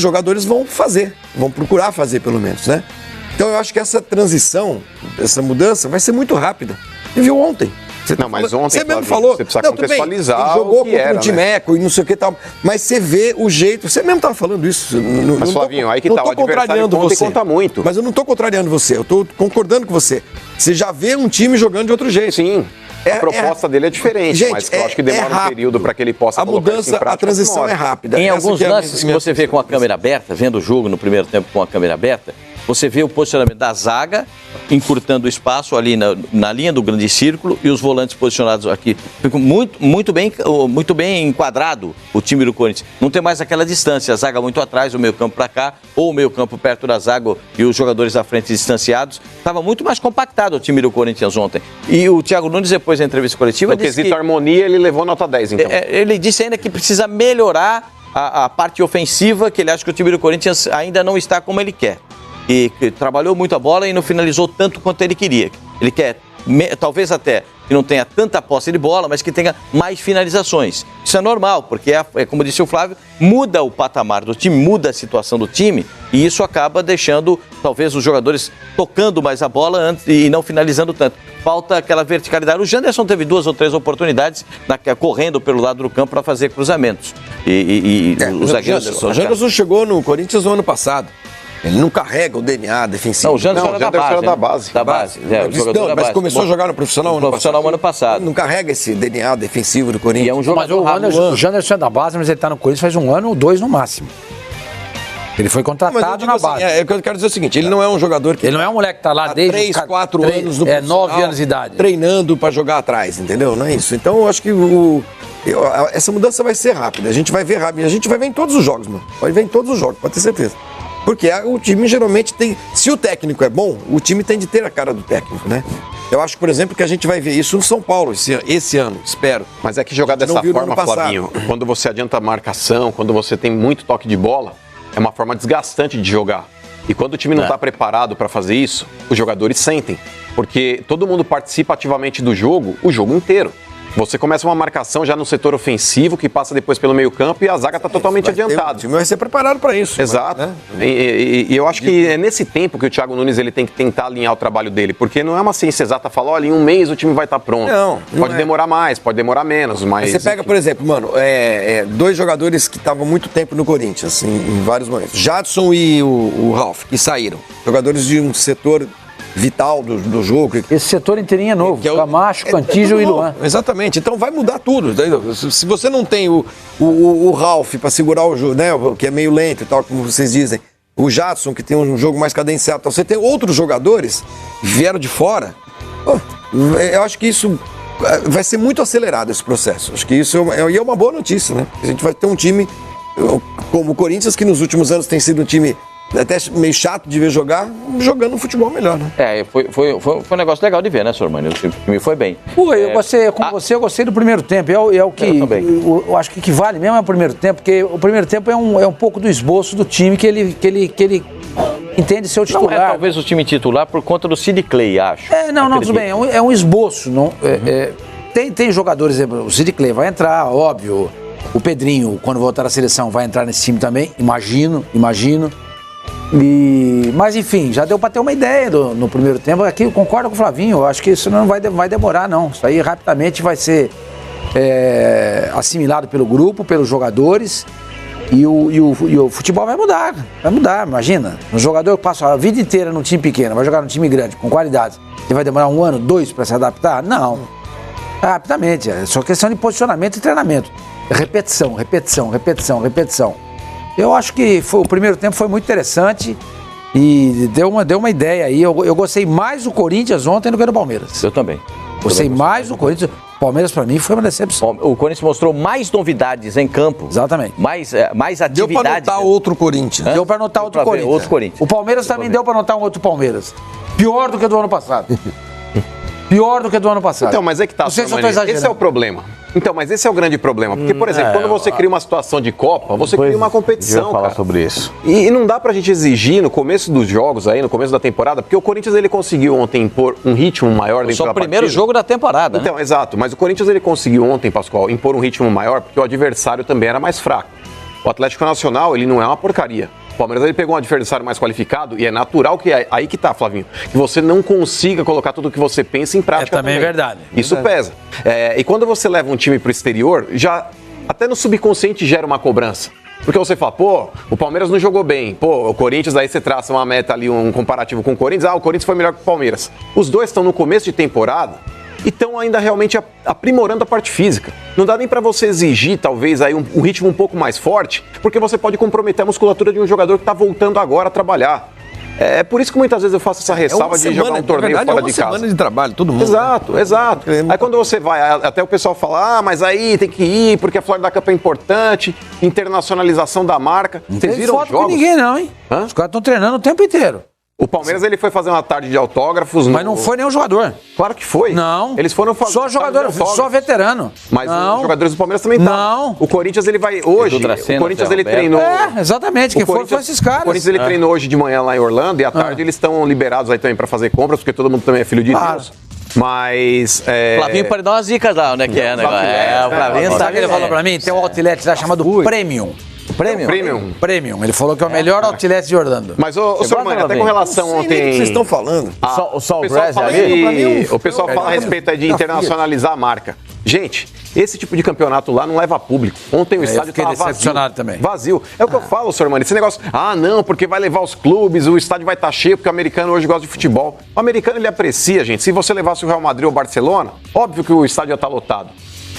os jogadores vão procurar fazer pelo menos, né? Então eu acho que essa transição, essa mudança vai ser muito rápida. Você viu ontem. Mas ontem, você mesmo falou, você precisa contextualizar jogou o que contra era, um timeco, e não sei o que tal, mas você vê o jeito, você mesmo estava falando isso. Mas Flavinho, aí que tá, o adversário conta muito. Mas eu não estou contrariando você, eu estou concordando com você. Você já vê um time jogando de outro jeito. Sim. A proposta dele é diferente, gente, mas eu acho que demora um período para que ele possa colocar isso em prática. A transição é rápida. Em alguns lances que você vê com a câmera aberta, vendo o jogo no primeiro tempo com a câmera aberta, você vê o posicionamento da zaga, encurtando o espaço ali na linha do grande círculo, e os volantes posicionados aqui. Fica muito bem enquadrado o time do Corinthians. Não tem mais aquela distância, a zaga muito atrás, o meio campo para cá, ou o meio campo perto da zaga e os jogadores à frente distanciados. Estava muito mais compactado o time do Corinthians ontem. E o Thiago Nunes, depois da entrevista coletiva, no quesito harmonia, ele levou nota 10, então. Ele disse ainda que precisa melhorar a parte ofensiva, que ele acha que o time do Corinthians ainda não está como ele quer. E que trabalhou muito a bola e não finalizou tanto quanto ele queria. Ele quer, talvez até, que não tenha tanta posse de bola, mas que tenha mais finalizações. Isso é normal, porque, como disse o Flávio, muda o patamar do time, muda a situação do time, e isso acaba deixando, talvez, os jogadores tocando mais a bola antes e não finalizando tanto. Falta aquela verticalidade. O Janderson teve 2 ou 3 oportunidades correndo pelo lado do campo para fazer cruzamentos. O Janderson chegou no Corinthians no ano passado. Ele não carrega o DNA defensivo. Não, o Janderson era da base. Mas começou a jogar no profissional ano passado. Não carrega esse DNA defensivo do Corinthians. E é um jogador o Janderson é da base, mas ele está no Corinthians faz 1 ano ou 2 no máximo. Ele foi contratado na base. Eu quero dizer o seguinte, ele não é um jogador que... Ele não é um moleque que está lá desde 3, 4 anos no profissional, 9 anos de idade. Treinando para jogar atrás, entendeu? Não é isso. Então eu acho que essa mudança vai ser rápida. A gente vai ver rápido. A gente vai ver em todos os jogos, mano. Vai ver em todos os jogos, pode ter certeza. Porque o time geralmente tem... Se o técnico é bom, o time tem de ter a cara do técnico, né? Eu acho, por exemplo, que a gente vai ver isso no São Paulo esse ano, espero. Mas é que jogar dessa forma, Flavinho, quando você adianta a marcação, quando você tem muito toque de bola, é uma forma desgastante de jogar. E quando o time não está preparado para fazer isso, os jogadores sentem. Porque todo mundo participa ativamente do jogo, o jogo inteiro. Você começa uma marcação já no setor ofensivo, que passa depois pelo meio campo, e a zaga está totalmente adiantada. O time vai ser preparado para isso. Exato. Né? E eu acho que é nesse tempo que o Thiago Nunes ele tem que tentar alinhar o trabalho dele, porque não é uma ciência exata falar, olha, em 1 mês o time vai estar pronto. Não pode demorar mais, pode demorar menos, mas... Você pega, por exemplo, mano, 2 jogadores que estavam muito tempo no Corinthians, em vários momentos. Jadson e o Ralf, que saíram. Jogadores de um setor vital do jogo. Esse setor inteirinho é novo, Camacho, Cantígio e Luan. Exatamente, então vai mudar tudo. Se você não tem o Ralf para segurar o jogo, né, que é meio lento e tal, como vocês dizem, o Jadson, que tem um jogo mais cadenciado, então você tem outros jogadores que vieram de fora, eu acho que isso vai ser muito acelerado, esse processo. Acho que isso é uma boa notícia, né? A gente vai ter um time como o Corinthians, que nos últimos anos tem sido um time até meio chato de ver jogando um futebol melhor, né? Foi um negócio legal de ver, né, senhor Mano? O time foi bem. Eu gostei do primeiro tempo. É o que eu acho que vale mesmo é o primeiro tempo, porque o primeiro tempo é um pouco do esboço do time que ele entende ser o titular. Não é talvez o time titular por conta do Sid Clay, acho. Tudo bem. É um esboço. Tem jogadores, o Sid Clay vai entrar, óbvio. O Pedrinho, quando voltar à seleção, vai entrar nesse time também. Imagino. Mas enfim, já deu para ter uma ideia no primeiro tempo. Aqui eu concordo com o Flavinho, eu acho que isso não vai demorar, não. Isso aí rapidamente vai ser assimilado pelo grupo, pelos jogadores, e o futebol vai mudar, imagina. Um jogador que passa a vida inteira num time pequeno, vai jogar num time grande, com qualidade, e vai demorar 1 ano, 2 para se adaptar? Não. Rapidamente, é só questão de posicionamento e treinamento. Repetição. Eu acho que o primeiro tempo foi muito interessante e deu uma ideia aí. Eu gostei mais do Corinthians ontem do que do Palmeiras. Eu também. Gostei mais do Corinthians. O Palmeiras, para mim, foi uma decepção. O Corinthians mostrou mais novidades em campo. Exatamente. Mais atividade. Deu para notar outro Corinthians. Deu para notar outro Corinthians. O Palmeiras também deu para notar um outro Palmeiras. Pior do que do ano passado. Então, mas é que tá, não sei se eu tô exagerando. Esse é o problema. Então, mas esse é o grande problema. Porque, por exemplo, quando você cria uma situação de Copa, você cria uma competição, falar sobre isso. E não dá pra gente exigir no começo dos jogos aí, no começo da temporada, porque o Corinthians ele conseguiu ontem impor um ritmo maior dentro da partida. Só o primeiro jogo da temporada. Então, exato. Mas o Corinthians ele conseguiu ontem, Pascoal, impor um ritmo maior porque o adversário também era mais fraco. O Atlético Nacional, ele não é uma porcaria. O Palmeiras, ele pegou um adversário mais qualificado e é natural que aí que tá, Flavinho, que você não consiga colocar tudo o que você pensa em prática também. É verdade. Isso pesa. E quando você leva um time pro exterior, já até no subconsciente gera uma cobrança. Porque você fala, pô, o Palmeiras não jogou bem. Pô, o Corinthians, aí você traça uma meta ali, um comparativo com o Corinthians. O Corinthians foi melhor que o Palmeiras. Os dois estão no começo de temporada e estão ainda realmente aprimorando a parte física. Não dá nem para você exigir, talvez, aí um ritmo um pouco mais forte, porque você pode comprometer a musculatura de um jogador que está voltando agora a trabalhar. É por isso que muitas vezes eu faço essa ressalva de jogar um torneio fora de casa. É uma semana de trabalho, todo mundo. Exato. Aí quando você vai, até o pessoal fala, mas aí tem que ir, porque a Florida Cup é importante, internacionalização da marca. Vocês viram os jogos? Com ninguém não, hein? Hã? Os caras estão treinando o tempo inteiro. O Palmeiras, ele foi fazer uma tarde de autógrafos. Mas não foi nenhum jogador. Claro que foi. Não. Eles foram fazer. Só jogador, só veterano. Mas não. Os jogadores do Palmeiras também estão. Não. O Corinthians, ele vai hoje. O Corinthians, ele treinou. Exatamente. Quem foram esses caras. O Corinthians, ele treinou hoje de manhã lá em Orlando e à tarde eles estão liberados aí também para fazer compras, porque todo mundo também é filho de Deus. Mas. Flavinho pode dar umas dicas lá, onde é que é, né? O Flavinho sabe o que ele falou pra mim? Tem um outlet lá chamado Premium. Premium. Ele falou que é o melhor outlet de Orlando. Mas, senhor Mãe, até com relação ontem. O que vocês estão falando? O pessoal fala a respeito aí de internacionalizar a marca. Gente, esse tipo de campeonato lá não leva público. Ontem o estádio estava vazio. Também. Vazio. É o que eu falo, senhor Mano. Esse negócio, não, porque vai levar os clubes, o estádio vai estar cheio, porque o americano hoje gosta de futebol. O americano, ele aprecia, gente. Se você levasse o Real Madrid ou o Barcelona, óbvio que o estádio ia estar lotado.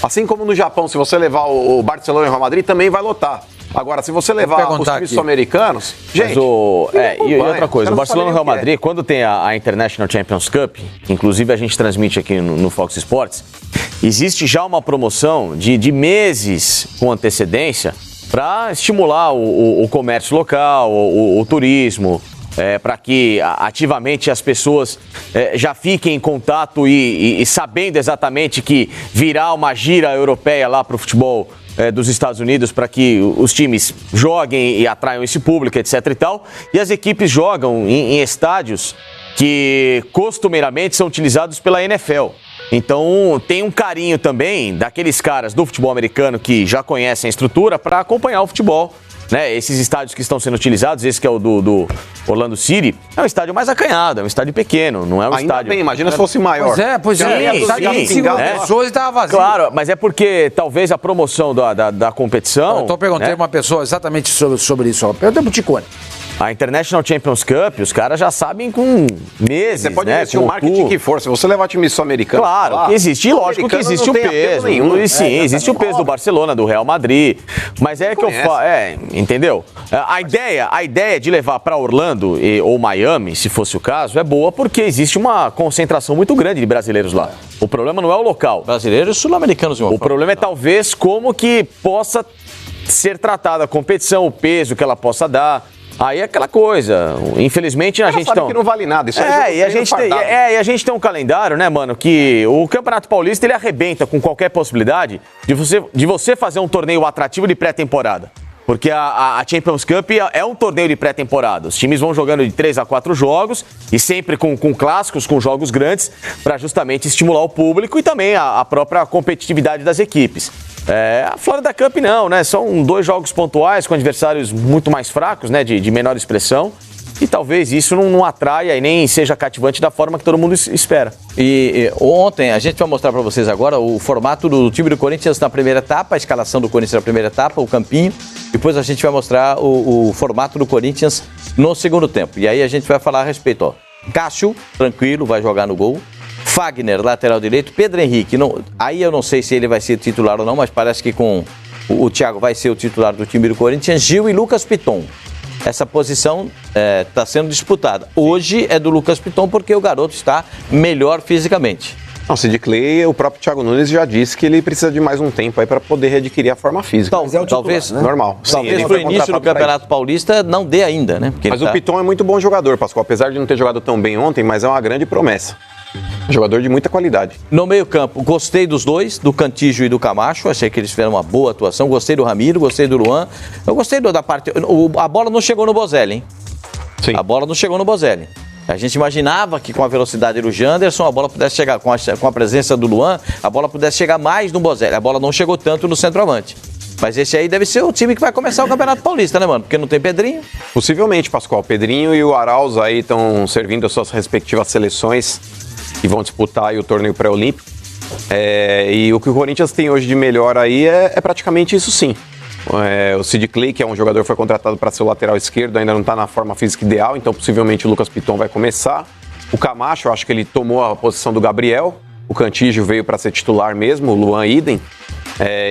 Assim como no Japão, se você levar o Barcelona e o Real Madrid, também vai lotar. Agora, se você levar os times sul-americanos, gente... E outra coisa, o Barcelona e o Real Madrid, quando tem a International Champions Cup, que inclusive a gente transmite aqui no Fox Sports, existe já uma promoção de meses com antecedência para estimular o comércio local, o turismo, para que ativamente as pessoas já fiquem em contato e sabendo exatamente que virá uma gira europeia lá para o futebol dos Estados Unidos para que os times joguem e atraiam esse público, etc e tal. E as equipes jogam em estádios que costumeiramente são utilizados pela NFL. Então tem um carinho também daqueles caras do futebol americano que já conhecem a estrutura para acompanhar o futebol. Né, esses estádios que estão sendo utilizados, esse que é o do Orlando City, é um estádio mais acanhado, é um estádio pequeno, não é um estádio... Bem, imagina se fosse maior. Pois é. Sim, pessoas estava vazio. Claro, mas é porque talvez a promoção da competição... Eu perguntei a uma pessoa exatamente sobre isso. Perguntei pro Ticone. A International Champions Cup, os caras já sabem com meses, Você pode investir o marketing que for. Se você levar time sul-americano... Claro, que existe, lógico que existe o peso. Sim, existe o peso do Barcelona, do Real Madrid. Mas é que eu falo... Entendeu? A ideia de levar para Orlando ou Miami, se fosse o caso, é boa porque existe uma concentração muito grande de brasileiros lá. O problema não é o local. Brasileiros e sul-americanos. O problema é talvez como que possa ser tratada a competição, o peso que ela possa dar. Aí é aquela coisa, infelizmente a gente sabe que não vale nada, isso e a gente tem um calendário, né, mano, que o Campeonato Paulista ele arrebenta com qualquer possibilidade de você fazer um torneio atrativo de pré-temporada. Porque a Champions Cup é um torneio de pré-temporada. Os times vão jogando de 3 a 4 jogos e sempre com clássicos, com jogos grandes, para justamente estimular o público e também a própria competitividade das equipes. A Florida Cup não, né? São 2 jogos pontuais com adversários muito mais fracos, né? De menor expressão. E talvez isso não atraia e nem seja cativante da forma que todo mundo espera. E ontem, a gente vai mostrar para vocês agora o formato do time do Corinthians na primeira etapa, a escalação do Corinthians na primeira etapa, o campinho. Depois a gente vai mostrar o formato do Corinthians no segundo tempo. E aí a gente vai falar a respeito, ó. Cássio, tranquilo, vai jogar no gol. Fagner, lateral direito. Pedro Henrique, aí eu não sei se ele vai ser titular ou não, mas parece que com o Thiago vai ser o titular do time do Corinthians. Gil e Lucas Piton. Essa posição está sendo disputada. Hoje é do Lucas Piton porque o garoto está melhor fisicamente. Não, Sid Clay, o próprio Thiago Nunes já disse que ele precisa de mais um tempo aí para poder readquirir a forma física. Talvez, né? Normal. Talvez para o início do Campeonato Paulista não dê ainda, né? Mas o Piton é muito bom jogador, Pascoal. Apesar de não ter jogado tão bem ontem, mas é uma grande promessa. Jogador de muita qualidade. No meio-campo, gostei dos dois, do Cantígio e do Camacho. Achei que eles fizeram uma boa atuação. Gostei do Ramiro, gostei do Luan. Eu gostei da parte. A bola não chegou no Bozelli, hein? Sim. A bola não chegou no Bozelli. A gente imaginava que com a velocidade do Janderson, a bola pudesse chegar, com a presença do Luan, a bola pudesse chegar mais no Bozelli. A bola não chegou tanto no centroavante. Mas esse aí deve ser o time que vai começar o Campeonato Paulista, né, mano? Porque não tem Pedrinho. Possivelmente, Pascoal. Pedrinho e o Arauz aí estão servindo as suas respectivas seleções e vão disputar aí o torneio pré-olímpico. E o que o Corinthians tem hoje de melhor aí é praticamente isso sim. O Sid Clay, que é um jogador que foi contratado para ser o lateral esquerdo, ainda não está na forma física ideal, então possivelmente o Lucas Piton vai começar. O Camacho, eu acho que ele tomou a posição do Gabriel. O Cantígio veio para ser titular mesmo, o Luan idem.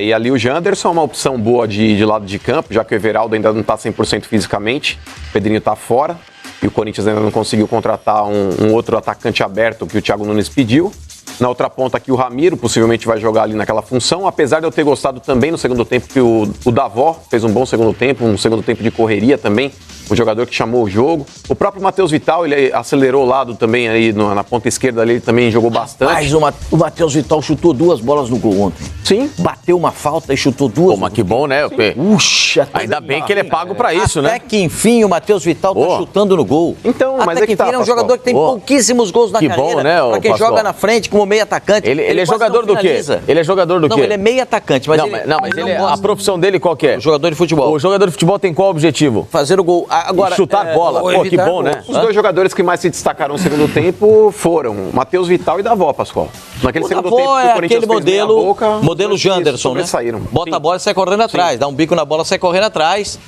E ali o Janderson é uma opção boa de lado de campo, já que o Everaldo ainda não está 100% fisicamente, o Pedrinho está fora, e o Corinthians ainda não conseguiu contratar um outro atacante aberto que o Thiago Nunes pediu. Na outra ponta aqui o Ramiro possivelmente vai jogar ali naquela função, apesar de eu ter gostado também no segundo tempo que o Davó fez um bom segundo tempo de correria também, um jogador que chamou o jogo. O próprio Matheus Vital, ele acelerou o lado também aí na ponta esquerda ali, ele também jogou bastante. Mas o Matheus Vital chutou 2 bolas no gol ontem. Sim. Bateu uma falta e chutou 2. Pô, mas que bom, né? Puxa, ainda bem que ele é pago pra isso, né? Até que enfim o Matheus Vital tá chutando no gol. Então, mas até que enfim, ele é um jogador que tem pouquíssimos gols na carreira. Que bom, né, pra quem Pascoal? joga na frente como meio atacante. Ele é jogador do quê? Ele é jogador do quê? Não, ele é meio atacante, mas a profissão dele qual que é? O jogador de futebol. O jogador de futebol tem qual objetivo? Fazer o gol. Agora, chutar bola. Pô, que bom, né? Os dois jogadores que mais se destacaram no segundo tempo foram Matheus Vital e Davó, Pascoal. Naquele segundo tempo, o Corinthians aquele modelo Janderson, né? Saíram. Bota a bola e sai correndo atrás, dá um bico na bola, sai correndo atrás.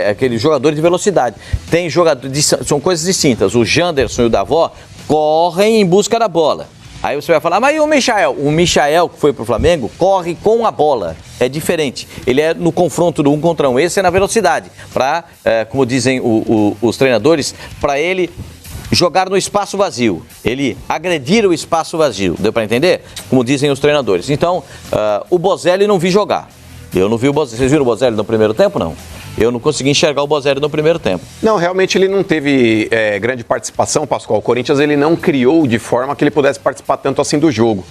Aquele jogador de velocidade. Tem jogadores, são coisas distintas. O Janderson e o Davó correm em busca da bola. Aí você vai falar, mas e o Michael? O Michael, que foi pro Flamengo, corre com a bola. É diferente. Ele é no confronto do 1 contra 1. Esse é na velocidade. Para, como dizem os treinadores, para ele jogar no espaço vazio. Ele agredir o espaço vazio. Deu para entender? Como dizem os treinadores. Então, o Bozelli não vi jogar. Eu não vi o Bozelli. Vocês viram o Bozelli no primeiro tempo, não? Eu não consegui enxergar o Bozelli no primeiro tempo. Não, realmente ele não teve grande participação, Pascoal. O Corinthians ele não criou de forma que ele pudesse participar tanto assim do jogo.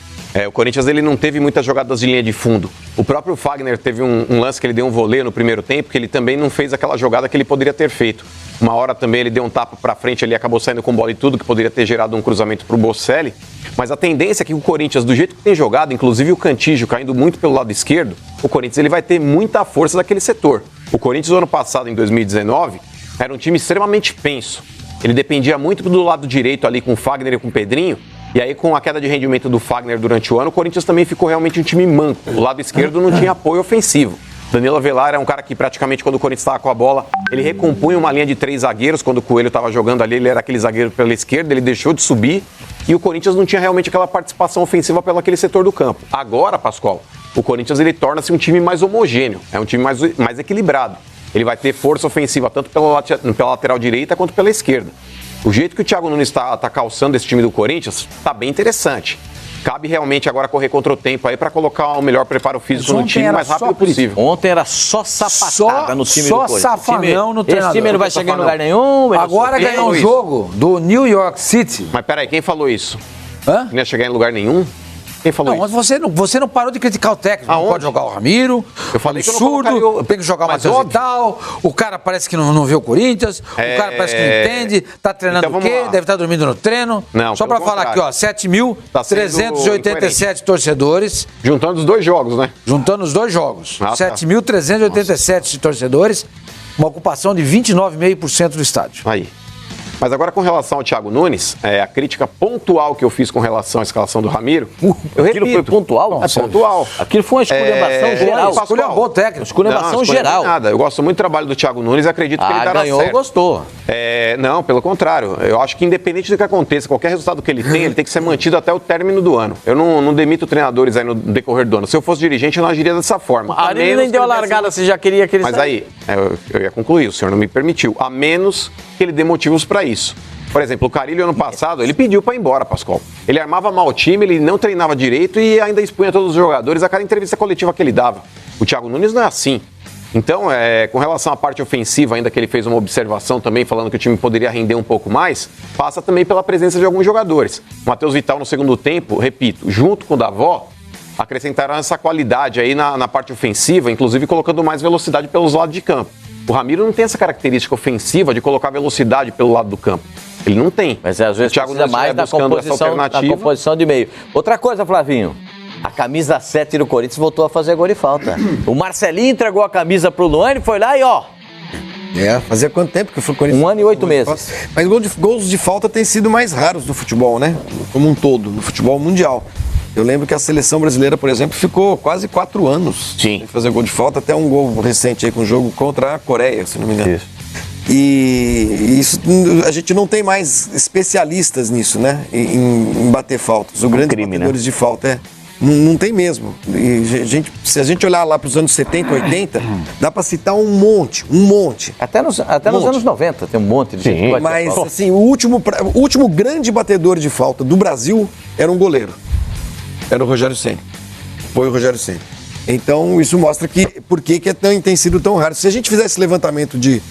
O Corinthians ele não teve muitas jogadas de linha de fundo. O próprio Fagner teve um lance que ele deu um voleio no primeiro tempo, que ele também não fez aquela jogada que ele poderia ter feito. Uma hora também ele deu um tapa pra frente, ele acabou saindo com bola e tudo, que poderia ter gerado um cruzamento pro Bocelli. Mas a tendência é que o Corinthians, do jeito que tem jogado, inclusive o Cantígio caindo muito pelo lado esquerdo, o Corinthians ele vai ter muita força daquele setor. O Corinthians, no ano passado, em 2019, era um time extremamente penso. Ele dependia muito do lado direito ali com o Fagner e com o Pedrinho. E aí, com a queda de rendimento do Fagner durante o ano, o Corinthians também ficou realmente um time manco. O lado esquerdo não tinha apoio ofensivo. Danilo Avelar é um cara que praticamente, quando o Corinthians estava com a bola, ele recompunha uma linha de 3 zagueiros. Quando o Coelho estava jogando ali, ele era aquele zagueiro pela esquerda, ele deixou de subir. E o Corinthians não tinha realmente aquela participação ofensiva pelo aquele setor do campo. Agora, Pascoal, o Corinthians ele torna-se um time mais homogêneo, é um time mais equilibrado. Ele vai ter força ofensiva tanto pela lateral direita quanto pela esquerda. O jeito que o Thiago Nunes está calçando esse time do Corinthians está bem interessante. Cabe realmente agora correr contra o tempo aí para colocar o melhor preparo físico no time o mais rápido possível. Ontem era só sapatada no time do Corinthians. Só safanão no treinador. Esse time não vai chegar em lugar nenhum. Agora ganhou um jogo do New York City. Mas peraí, quem falou isso? Hã? Não ia chegar em lugar nenhum? Quem falou não, isso? mas você não parou de criticar o técnico. Não pode jogar o Ramiro. Eu falei que eu não absurdo, colocaria tem que jogar o Matheus Vital. O cara parece que não vê o Corinthians. O cara parece que não entende. Tá treinando Então, o quê? lá. Deve estar dormindo no treino. Não, só pelo pra falar aqui, ó, 7.387 torcedores. Juntando os dois jogos, né? Juntando os dois jogos. Ah, tá. 7.387 torcedores. Uma ocupação de 29,5% do estádio. Aí. Mas agora com relação ao Thiago Nunes, a crítica pontual que eu fiz com relação à escalação do Ramiro, eu repito. Aquilo foi pontual? Pontual. Aquilo foi uma esculhambação geral. Esculhambou o técnico. Esculhambação geral. Nada. Eu gosto muito do trabalho do Thiago Nunes e acredito que ele dará ganhou, certo. Gostou. Não, pelo contrário. Eu acho que independente do que aconteça, qualquer resultado que ele tenha, ele tem que ser mantido até o término do ano. Eu não demito treinadores aí no decorrer do ano. Se eu fosse dirigente, eu não agiria dessa forma. A Ari nem deu a largada, você já queria que ele Mas aí, eu ia concluir, o senhor não me permitiu. A menos que ele dê motivos para isso. Por exemplo, o Carille, ano passado, ele pediu para ir embora, Pascoal. Ele armava mal o time, ele não treinava direito e ainda expunha todos os jogadores a cada entrevista coletiva que ele dava. O Thiago Nunes não é assim. Então, com relação à parte ofensiva, ainda que ele fez uma observação também, falando que o time poderia render um pouco mais, passa também pela presença de alguns jogadores. O Matheus Vital, no segundo tempo, repito, junto com o Davó, acrescentaram essa qualidade aí na parte ofensiva, inclusive colocando mais velocidade pelos lados de campo. O Ramiro não tem essa característica ofensiva de colocar velocidade pelo lado do campo. Ele não tem. Mas às vezes precisa mais da composição de meio. Outra coisa, Flavinho. A camisa 7 do Corinthians voltou a fazer gol de falta. O Marcelinho entregou a camisa pro Luan, ele foi lá e ó. Fazia quanto tempo que foi o Corinthians? 1 ano e 8 meses. Mas gols de falta têm sido mais raros no futebol, né? Como um todo, no futebol mundial. Eu lembro que a seleção brasileira, por exemplo, ficou quase 4 anos sem fazer gol de falta, até um gol recente aí com o jogo contra a Coreia, se não me engano. Isso. E isso, a gente não tem mais especialistas nisso, né? Em bater faltas. O grande batedores de falta não tem mesmo. E se a gente olhar lá para os anos 70, 80, dá para citar um monte. Até nos anos 90 tem um monte de gente. Mas assim, o último grande batedor de falta do Brasil era um goleiro. Era o Rogério Ceni. Foi o Rogério Ceni. Então isso mostra por que tem sido tão raro. Se a gente fizer esse levantamento de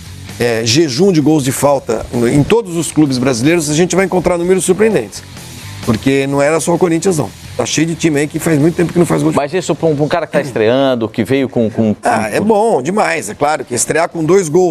jejum de gols de falta em todos os clubes brasileiros, a gente vai encontrar números surpreendentes. Porque não era só o Corinthians, não. Tá cheio de time aí que faz muito tempo que não faz gol de falta. Mas isso para um cara que tá estreando, que veio com... É bom demais. É claro que estrear com 2 gols